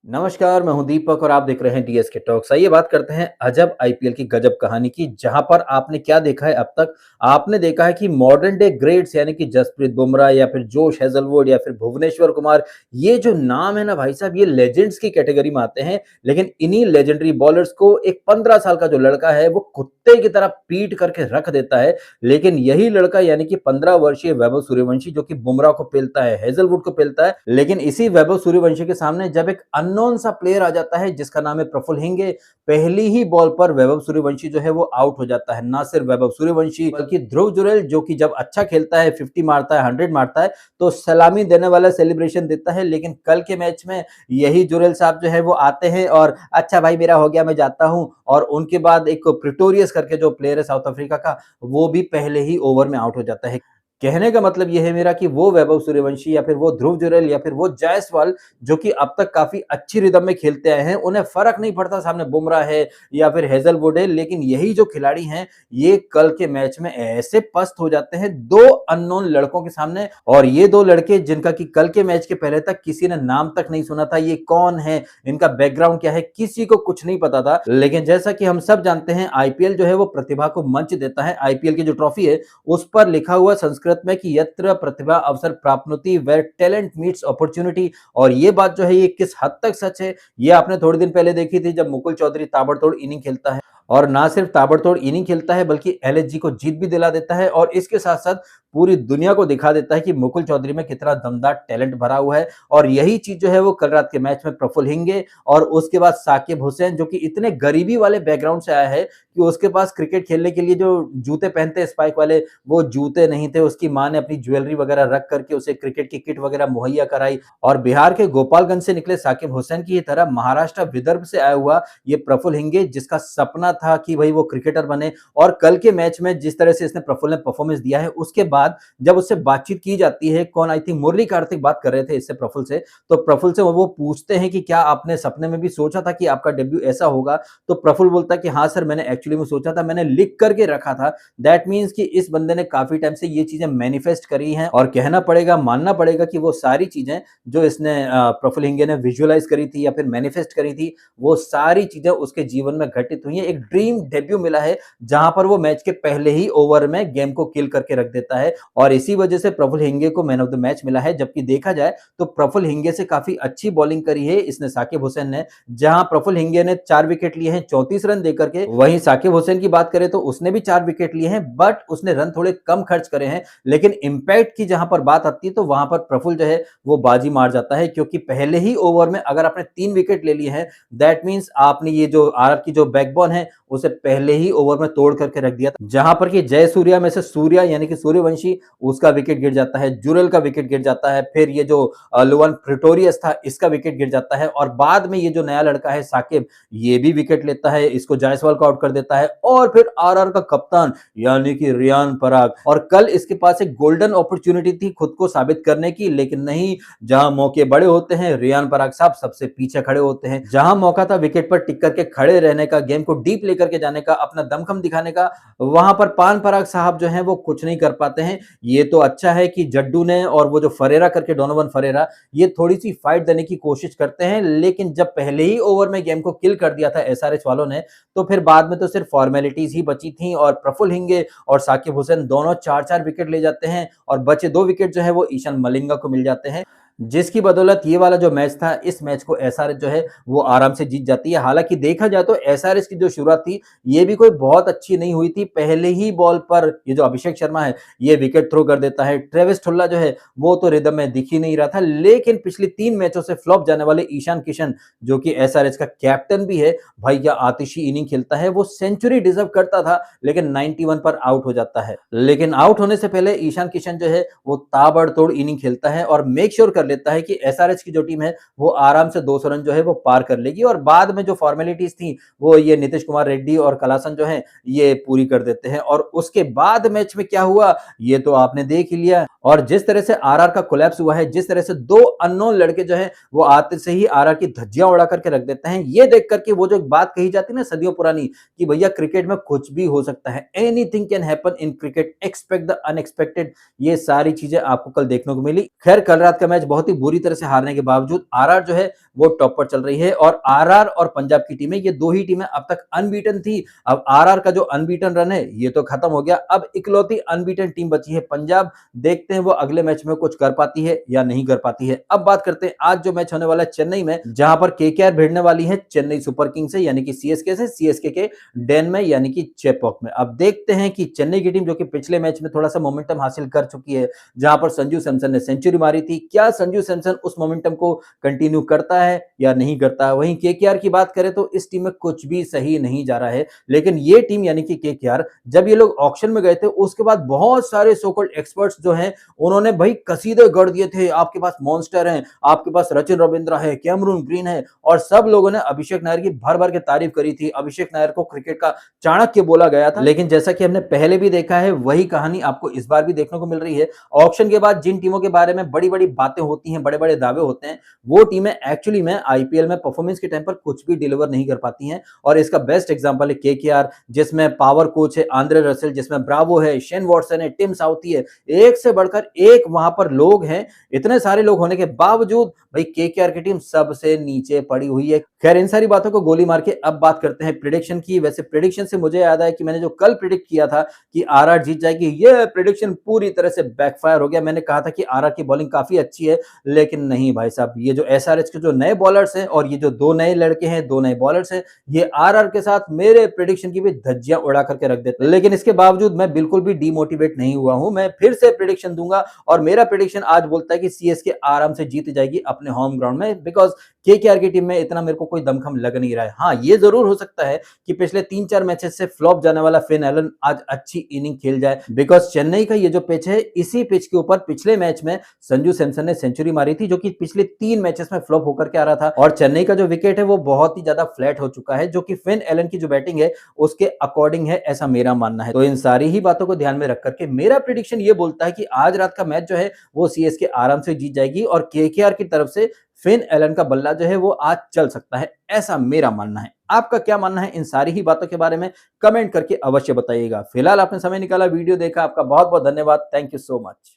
नमस्कार, मैं हूं दीपक और आप देख रहे हैं डीएसके टॉक्स। आइए बात करते हैं अजब आईपीएल की गजब कहानी की, जहां पर आपने क्या देखा है अब तक। आपने देखा है कि मॉडर्न डे ग्रेट्स यानी कि जसप्रीत बुमराह या फिर जोश हेजलवुड या फिर भुवनेश्वर कुमार, ये जो नाम है ना भाई साहब, ये लेजेंड्स की कैटेगरी में आते हैं। लेकिन इन्हीं लेजेंडरी बॉलर्स को एक 15 साल का जो लड़का है वो कुत्ते की तरह पीट करके रख देता है। लेकिन यही लड़का यानी कि 15 वर्षीय वैभव सूर्यवंशी, जो कि बुमराह को पेलता है, हेजलवुड को पेलता है, लेकिन इसी वैभव सूर्यवंशी के सामने जब एक अननोन सा प्लेयर आ जाता है जिसका नाम है प्रफुल्ल हिंगे, पहली ही बॉल पर वैभव सूर्यवंशी जो है वो आउट हो जाता है। ना सिर्फ वैभव सूर्यवंशी बल्कि ध्रुव जुरैल, जो कि जब अच्छा खेलता है, 50 मारता है, 100 मारता है, तो सलामी देने वाला सेलिब्रेशन देता है। लेकिन कल के मैच में यही जुरैल साहब जो है वो आते हैं और अच्छा भाई मेरा हो गया, मैं जाता हूं। और उनके बाद एक प्रिटोरियस करके जो प्लेयर है साउथ अफ्रीका का, वो भी पहले ही ओवर में आउट हो जाता है। कहने का मतलब ये है मेरा कि वो वैभव सूर्यवंशी या फिर वो ध्रुव जुरैल या फिर वो जायसवाल, जो कि अब तक काफी अच्छी रिदम में खेलते आए हैं, उन्हें फर्क नहीं पड़ता सामने बुमराह है या फिर हेजलवुड है। लेकिन यही जो खिलाड़ी हैं, ये कल के मैच में ऐसे पस्त हो जाते हैं दो अननोन लड़कों के सामने। और ये दो लड़के जिनका कि कल के मैच के पहले तक किसी ने नाम तक नहीं सुना था, ये कौन है, इनका बैकग्राउंड क्या है, किसी को कुछ नहीं पता था। लेकिन जैसा कि हम सब जानते हैं, आईपीएल जो है वो प्रतिभा को मंच देता है। आईपीएल की जो ट्रॉफी है उस पर लिखा हुआ संस्कृत में कि यत्र प्रतिभा अवसर प्राप्नोति, वेयर टैलेंट मीट्स अपॉर्चुनिटी। और ये बात जो है ये किस हद तक सच है, ये आपने थोड़े दिन पहले देखी थी जब मुकुल चौधरी ताबड़तोड़ इनिंग खेलता है। और ना सिर्फ ताबड़तोड़ इनिंग खेलता है बल्कि एलएसजी को जीत भी दिला देता है, और इसके साथ साथ पूरी दुनिया को दिखा देता है कि मुकुल चौधरी में कितना दमदार टैलेंट भरा हुआ है। और यही चीज जो है वो कल रात के मैच में प्रफुल्ल हिंगे और उसके बाद साकिब हुसैन, जो कि इतने गरीबी वाले बैकग्राउंड से आया है कि उसके पास क्रिकेट खेलने के लिए जो जूते पहनते हैं स्पाइक वाले, वो जूते नहीं थे। उसकी माँ ने अपनी ज्वेलरी वगैरह रख करके उसे क्रिकेट की किट वगैरह मुहैया कराई। और बिहार के गोपालगंज से निकले साकिब हुसैन की तरह महाराष्ट्र विदर्भ से आया हुआ ये प्रफुल्ल हिंगे, जिसका सपना था कि भाई वो क्रिकेटर बने। और कल के मैच में जिस तरह से इसने प्रफुल्ल ने परफॉर्मेंस दिया है, उसके बाद जब उससे बातचीत की जाती है, कौन, आई थिंक मुरली कार्तिक बात कर रहे थे इससे प्रफुल्ल से, तो प्रफुल्ल से वो पूछते हैं कि क्या आपने सपने में भी सोचा था कि आपका डेब्यू ऐसा होगा। तो प्रफुल्ल बोलता है कि हाँ सर, मैंने एक्चुअली में सोचा था, मैंने लिख करके रखा था। दैट मीन्स कि इस बंदे ने काफी टाइम से ये चीजें मैनिफेस्ट करी हैं, और कहना पड़ेगा, मानना पड़ेगा कि वो सारी चीजें जो इसने प्रफुल्ल हिंगे ने विजुअलाइज करी थी या फिर मैनिफेस्ट करी थी, वो सारी चीजें उसके जीवन में घटित हुई हैं। एक ड्रीम डेब्यू मिला है जहां पर वो मैच के पहले ही ओवर में गेम को किल करके रख देता है, और इसी वजह से प्रफुल्ल हिंगे को मैन ऑफ द मैच मिला है। जबकि देखा जाए तो प्रफुल्ल हिंगे से काफी अच्छी बॉलिंग करी है इसने साकिब हुसैन ने। जहां प्रफुल्ल हिंगे ने 4 विकेट लिए हैं 34 रन देकर के, वहीं साकिब हुसैन की बात करें तो उसने भी 4 विकेट लिए हैं, बट उसने रन थोड़े कम खर्च करे हैं। लेकिन इंपैक्ट की जहां पर बात आती है तो वहां पर प्रफुल्ल जो है वो बाजी मार जाता है, क्योंकि पहले ही ओवर में अगर आपने 3 विकेट ले लिए हैं, दैट मींस आपने ये जो आरआर की जो बैकबोन है उसे पहले ही ओवर में तोड़ करके रख दिया था। जहां पर कि जय सूर्या में से सूर्या यानी कि सूर्यवंशी, उसका विकेट गिर जाता है, जुरल का विकेट गिर जाता है, फिर ये जो लुवन प्रिटोरियस था इसका विकेट गिर जाता है, और बाद में ये जो नया लड़का है साकिब, ये भी विकेट लेता है, इसको जायसवाल को आउट कर देता है। और फिर आरआर का कप्तान यानी कि रियान पराग, और कल इसके पास एक गोल्डन अपॉर्चुनिटी थी खुद को साबित करने की, लेकिन नहीं, जहां मौके बड़े होते हैं रियान पराग साहब सबसे पीछे खड़े होते हैं। जहां मौका था विकेट पर टिक करके खड़े रहने का, गेम को डीप लेकर के जाने का, अपना दमखम दिखाने का, वहां पर पान पराग साहब जो है वो कुछ नहीं कर पाते हैं। ये तो अच्छा है कि जड्डू ने और वो जो फरेरा करके डोनोवन फरेरा, ये थोड़ी सी फाइट देने की कोशिश करते हैं, लेकिन जब पहले ही ओवर में गेम को किल कर दिया था एसआरएच वालों ने, तो फिर बाद में तो सिर्फ फॉर्मेलिटीज ही बची थी। और प्रफुल्ल हिंगे और साकिब हुसैन दोनों 4-4 विकेट ले जाते हैं, और बचे 2 विकेट जो है वो ईशान मलिंगा को मिल जाते हैं, जिसकी बदौलत ये वाला जो मैच था, इस मैच को एसआरएच जो है वो आराम से जीत जाती है। हालांकि देखा जाए तो एसआरएच की जो शुरुआत थी ये भी कोई बहुत अच्छी नहीं हुई थी। पहले ही बॉल पर ये जो अभिषेक शर्मा है ये विकेट थ्रो कर देता है, ट्रेविस ठुल्ला जो है वो तो रिदम में दिख ही नहीं रहा था। लेकिन पिछली 3 मैचों से फ्लॉप जाने वाले ईशान किशन, जो कि एसआरएच का कैप्टन भी है, भाई क्या आतिशी इनिंग खेलता है, वो सेंचुरी डिजर्व करता था, लेकिन 91 पर आउट हो जाता है। लेकिन आउट होने से पहले ईशान किशन जो है वो ताबड़तोड़ इनिंग खेलता है और मेक श्योर कर लेता है कि एसआरएच की जो टीम है वो आराम से 200 रन जो है वो पार कर लेगी, और बाद में जो फॉर्मेलिटीज थी वो ये नीतीश कुमार रेड्डी और कलासन जो है ये पूरी कर देते हैं। और उसके बाद मैच में क्या हुआ ये तो आपने देख ही लिया। और जिस तरह से आरआर का कोलैप्स हुआ है, जिस तरह से 2 अननोन लड़के जो है वो आते से ही आरआर की धज्जियां उड़ा करके रख देते हैं, ये देख करके वो जो बात कही जाती है ना सदियों पुरानी कि भैया क्रिकेट में कुछ भी हो सकता है, anything can happen in cricket, expect the unexpected, ये सारी चीजें आपको कल देखने को मिली। खैर कल रात का मैच बहुत बहुत ही बुरी तरह से हारने के बावजूद आरआर जो है वो टॉप पर चल रही है और आरआर और पंजाब की टीमें, ये दो ही टीमें अब तक अनबीटन थी। अब आरआर का जो अनबीटन रन है ये तो खत्म हो गया, अब इकलौती अनबीटन टीम बची है पंजाब। देखते हैं वो अगले मैच में कुछ कर पाती है या नहीं कर पाती है। अब बात करते हैं आज जो मैच होने वाला है चेन्नई में, जहां पर केकेआर भिड़ने वाली है चेन्नई सुपर किंग्स से यानी कि सीएसके से, सीएसके के डेन में यानी कि चेपॉक में। अब देखते हैं कि चेन्नई की टीम जो कि पिछले मैच में थोड़ा सा मोमेंटम हासिल कर चुकी है, जहां पर संजू सैमसन ने सेंचुरी मारी थी, क्या संजू सैमसन उस मोमेंटम को कंटिन्यू करता है या नहीं करता है। वहीं केकेआर की बात करें तो इस टीम में कुछ भी सही नहीं जा रहा है, लेकिन ये टीम यानी कि केकेआर, जब ये लोग ऑक्शन में गए थे उसके बाद बहुत सारे सो कॉल्ड एक्सपर्ट्स जो हैं उन्होंने भाई कसीदे गढ़ दिए थे, आपके पास मॉन्स्टर हैं, आपके पास सचिन रविंद्रा है, कैमरून ग्रीन है, और सब लोगों ने अभिषेक नायर की भर भर के तारीफ करी थी। अभिषेक नायर को क्रिकेट का चाणक्य बोला गया था, लेकिन जैसा कि हमने पहले भी देखा है वही कहानी आपको इस बार भी देखने को मिल रही है। ऑक्शन के बाद जिन टीमों के बारे में बड़ी बड़ी बातें होती हैं, बड़े बड़े दावे होते हैं, वो टीमें एक्चुअली में आईपीएल में परफॉर्मेंस के टाइम पर कुछ भी डिलीवर नहीं कर पाती हैं। और इसका बेस्ट एग्जांपल है केकेआर, जिसमें पावर कोच है आंद्रे रसेल, जिसमें ब्रावो है, शेन वॉटसन है, टिम साउथी है, एक से बढ़कर एक वहां पर लोग हैं। इतने सारे लोग होने के बावजूद भाई केकेआर की टीम सबसे नीचे पड़ी हुई है। खैर, इन सारी बातों को गोली मार के अब बात करते हैं प्रेडिक्शन की। वैसे प्रेडिक्शन से मुझे याद आया कि मैंने जो कल प्रेडिक्ट किया था कि आरआर जीत जाएगी, ये प्रेडिक्शन पूरी तरह से बैकफायर हो गया। मैंने कहा था कि आरआर की बॉलिंग काफी अच्छी है, लेकिन नहीं भाई साहब, ये जो एसआरएच के जो नए बॉलर्स हैं और ये जो दो नए लड़के हैं, दो नए बॉलर्स हैं, ये आरआर के साथ मेरे प्रेडिक्शन की भी धज्जियां उड़ा करके रख देते हैं। लेकिन इसके बावजूद मैं बिल्कुल भी डीमोटिवेट नहीं हुआ हूं, मैं फिर से प्रेडिक्शन दूंगा और मेरा प्रेडिक्शन आज बोलता है कि सीएसके आराम से जीत जाएगी अपने होम ग्राउंड में, बिकॉज केकेआर की टीम में इतना मेरे को कोई दमखम लग नहीं रहा है। हाँ, ये जरूर हो सकता है कि पिछले 3-4 मैचेस से फ्लॉप जाने वाला फिन एलन आज अच्छी इनिंग खेल जाए, बिकॉज चेन्नई का ये जो पिच है, इसी पिच के ऊपर पिछले मैच में संजू सैमसन ने सेंचुरी मारी थी, जो कि पिछले 3 मैचेस में फ्लॉप होकर के आ रहा था। और चेन्नई का जो विकेट है वो बहुत ही ज्यादा फ्लैट हो चुका है, जो कि फिन एलन की जो बैटिंग है उसके अकॉर्डिंग है, ऐसा मेरा मानना है। तो इन सारी ही बातों को ध्यान में रख करके मेरा प्रेडिक्शन ये बोलता है कि आज रात का मैच जो है वो सीएसके आराम से जीत जाएगी और केकेआर की तरफ से फिन एलन का बल्ला जो है वो आज चल सकता है, ऐसा मेरा मानना है। आपका क्या मानना है इन सारी ही बातों के बारे में कमेंट करके अवश्य बताइएगा। फिलहाल आपने समय निकाला, वीडियो देखा, आपका बहुत बहुत धन्यवाद। Thank you so much.